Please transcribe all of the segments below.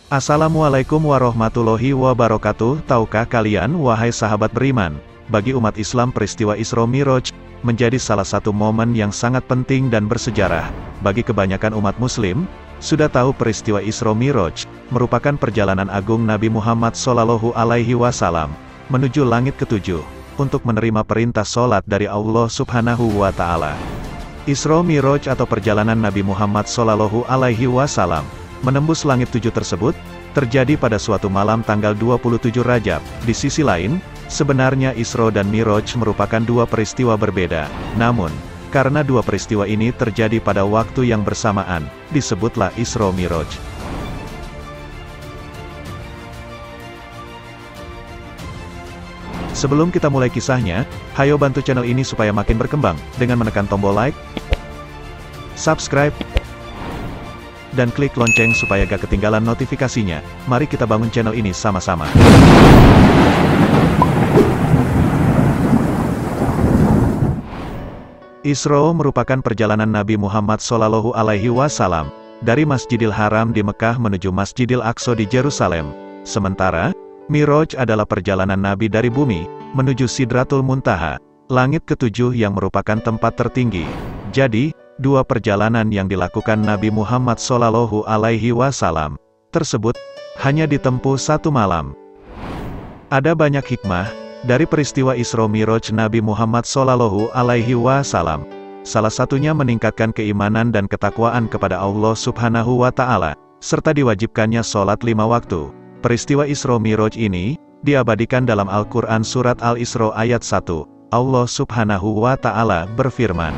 Assalamualaikum warahmatullahi wabarakatuh. Tahukah kalian, wahai sahabat beriman, bagi umat Islam peristiwa Isra Miraj menjadi salah satu momen yang sangat penting dan bersejarah. Bagi kebanyakan umat muslim, sudah tahu peristiwa Isra Miraj merupakan perjalanan agung Nabi Muhammad SAW menuju langit ketujuh untuk menerima perintah sholat dari Allah Subhanahu wa Ta'ala. Isra Miraj atau perjalanan Nabi Muhammad SAW menembus langit tujuh tersebut, terjadi pada suatu malam tanggal 27 Rajab. Di sisi lain, sebenarnya Isra dan Miraj merupakan dua peristiwa berbeda. Namun, karena dua peristiwa ini terjadi pada waktu yang bersamaan, disebutlah Isra Miraj. Sebelum kita mulai kisahnya, hayo bantu channel ini supaya makin berkembang, dengan menekan tombol like, subscribe, dan klik lonceng supaya gak ketinggalan notifikasinya. Mari kita bangun channel ini sama-sama. Isra merupakan perjalanan Nabi Muhammad SAW dari Masjidil Haram di Mekah menuju Masjidil Aqsa di Yerusalem. Sementara, Miraj adalah perjalanan Nabi dari bumi menuju Sidratul Muntaha, langit ketujuh yang merupakan tempat tertinggi. Jadi, dua perjalanan yang dilakukan Nabi Muhammad SAW tersebut hanya ditempuh satu malam. Ada banyak hikmah dari peristiwa Isra Miraj Nabi Muhammad SAW. Salah satunya meningkatkan keimanan dan ketakwaan kepada Allah Subhanahu wa Ta'ala, serta diwajibkannya sholat 5 waktu. Peristiwa Isra Miraj ini diabadikan dalam Al-Quran Surat Al-Isra ayat 1. Allah Subhanahu wa Ta'ala berfirman,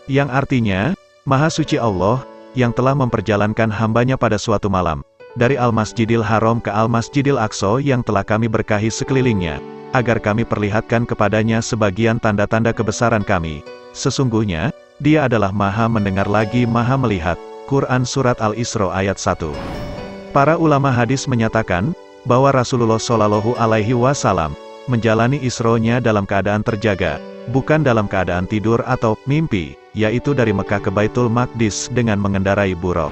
yang artinya, Maha Suci Allah, yang telah memperjalankan hambanya pada suatu malam, dari Al-Masjidil Haram ke Al-Masjidil Aqsa yang telah kami berkahi sekelilingnya, agar kami perlihatkan kepadanya sebagian tanda-tanda kebesaran kami. Sesungguhnya, Dia adalah Maha mendengar lagi Maha melihat. Quran Surat Al-Isra ayat 1. Para ulama hadis menyatakan, bahwa Rasulullah SAW menjalani Isra-nya dalam keadaan terjaga, bukan dalam keadaan tidur atau mimpi, yaitu dari Mekah ke Baitul Maqdis dengan mengendarai buraq.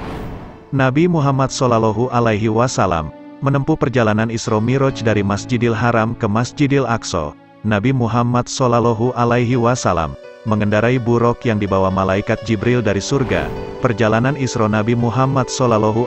Nabi Muhammad SAW menempuh perjalanan Isra Miraj dari Masjidil Haram ke Masjidil Aqsa. Nabi Muhammad SAW mengendarai buraq yang dibawa malaikat Jibril dari surga. Perjalanan Isra Nabi Muhammad SAW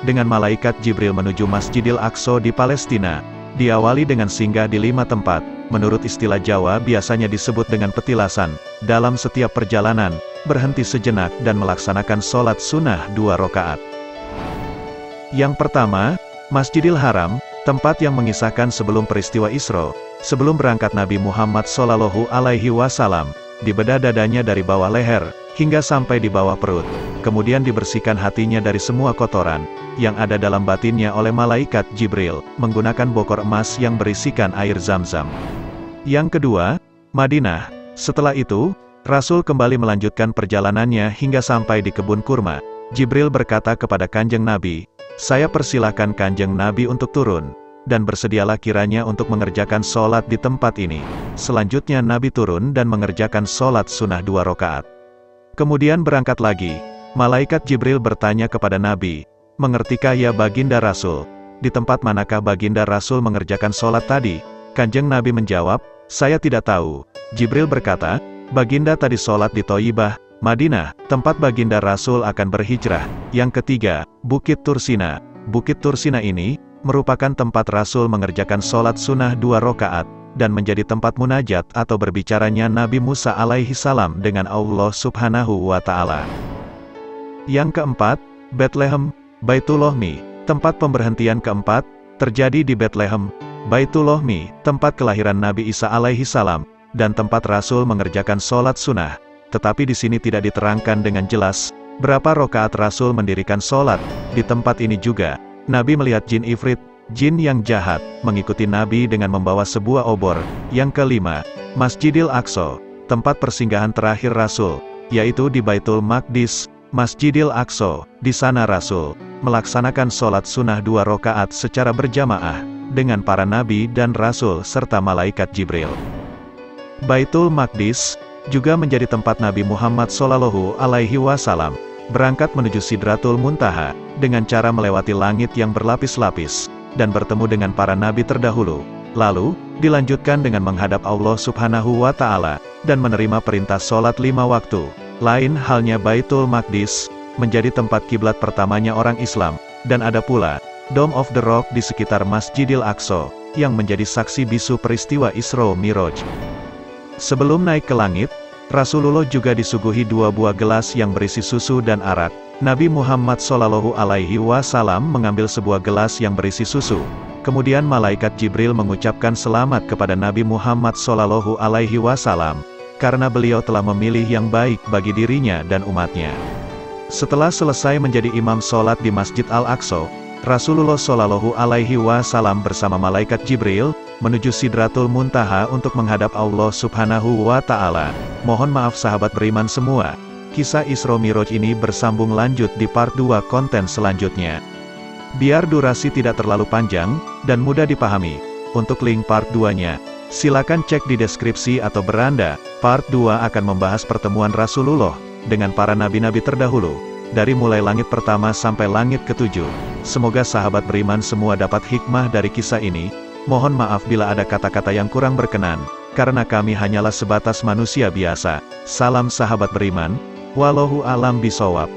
dengan malaikat Jibril menuju Masjidil Aqsa di Palestina diawali dengan singgah di 5 tempat. Menurut istilah Jawa biasanya disebut dengan petilasan. Dalam setiap perjalanan, berhenti sejenak dan melaksanakan sholat sunnah 2 rakaat. Yang pertama, Masjidil Haram, tempat yang mengisahkan sebelum peristiwa Isra. Sebelum berangkat Nabi Muhammad SAW, dibedah dadanya dari bawah leher, hingga sampai di bawah perut. Kemudian dibersihkan hatinya dari semua kotoran yang ada dalam batinnya oleh malaikat Jibril, menggunakan bokor emas yang berisikan air Zam-Zam. Yang kedua, Madinah. Setelah itu, Rasul kembali melanjutkan perjalanannya hingga sampai di kebun kurma. Jibril berkata kepada Kanjeng Nabi, "Saya persilahkan Kanjeng Nabi untuk turun, dan bersedialah kiranya untuk mengerjakan sholat di tempat ini." Selanjutnya Nabi turun dan mengerjakan sholat sunnah 2 rakaat. Kemudian berangkat lagi. Malaikat Jibril bertanya kepada Nabi, "Mengertikah ya Baginda Rasul, di tempat manakah Baginda Rasul mengerjakan sholat tadi?" Kanjeng Nabi menjawab, "Saya tidak tahu." Jibril berkata, "Baginda tadi sholat di Thayyibah, Madinah, tempat Baginda Rasul akan berhijrah." Yang ketiga, Bukit Tursina. Bukit Tursina ini merupakan tempat Rasul mengerjakan sholat sunnah 2 rakaat, dan menjadi tempat munajat atau berbicaranya Nabi Musa alaihissalam dengan Allah Subhanahu wa Ta'ala. Yang keempat, Bethlehem, Baitullohmi. Tempat pemberhentian keempat terjadi di Bethlehem, Baitullohmi, tempat kelahiran Nabi Isa alaihissalam, dan tempat Rasul mengerjakan sholat sunnah. Tetapi di sini tidak diterangkan dengan jelas berapa rakaat Rasul mendirikan sholat. Di tempat ini juga, Nabi melihat jin ifrit, jin yang jahat, mengikuti Nabi dengan membawa sebuah obor. Yang kelima, Masjidil Aqsa, tempat persinggahan terakhir Rasul, yaitu di Baitul Maqdis, Masjidil Aqsa. Di sana Rasul melaksanakan sholat sunnah 2 rakaat secara berjamaah dengan para nabi dan rasul serta malaikat Jibril. Baitul Maqdis juga menjadi tempat Nabi Muhammad SAW berangkat menuju Sidratul Muntaha, dengan cara melewati langit yang berlapis-lapis, dan bertemu dengan para nabi terdahulu. Lalu, dilanjutkan dengan menghadap Allah Subhanahu wa Ta'ala, dan menerima perintah sholat 5 waktu. Lain halnya Baitul Maqdis, menjadi tempat kiblat pertamanya orang Islam, dan ada pula Dome of the Rock di sekitar Masjidil Aqsa, yang menjadi saksi bisu peristiwa Isra Miraj. Sebelum naik ke langit, Rasulullah juga disuguhi 2 buah gelas yang berisi susu dan arak. Nabi Muhammad SAW mengambil sebuah gelas yang berisi susu. Kemudian malaikat Jibril mengucapkan selamat kepada Nabi Muhammad SAW, karena beliau telah memilih yang baik bagi dirinya dan umatnya. Setelah selesai menjadi imam sholat di Masjid Al-Aqsa, Rasulullah SAW bersama malaikat Jibril, menuju Sidratul Muntaha untuk menghadap Allah Subhanahu wa Ta'ala. Mohon maaf sahabat beriman semua, kisah Isra Miraj ini bersambung lanjut di part 2 konten selanjutnya. Biar durasi tidak terlalu panjang, dan mudah dipahami, untuk link part 2-nya, silakan cek di deskripsi atau beranda. Part 2 akan membahas pertemuan Rasulullah dengan para nabi-nabi terdahulu, dari mulai langit pertama sampai langit ke-7. Semoga sahabat beriman semua dapat hikmah dari kisah ini. Mohon maaf bila ada kata-kata yang kurang berkenan, karena kami hanyalah sebatas manusia biasa. Salam sahabat beriman, wallahu a'lam bishawab.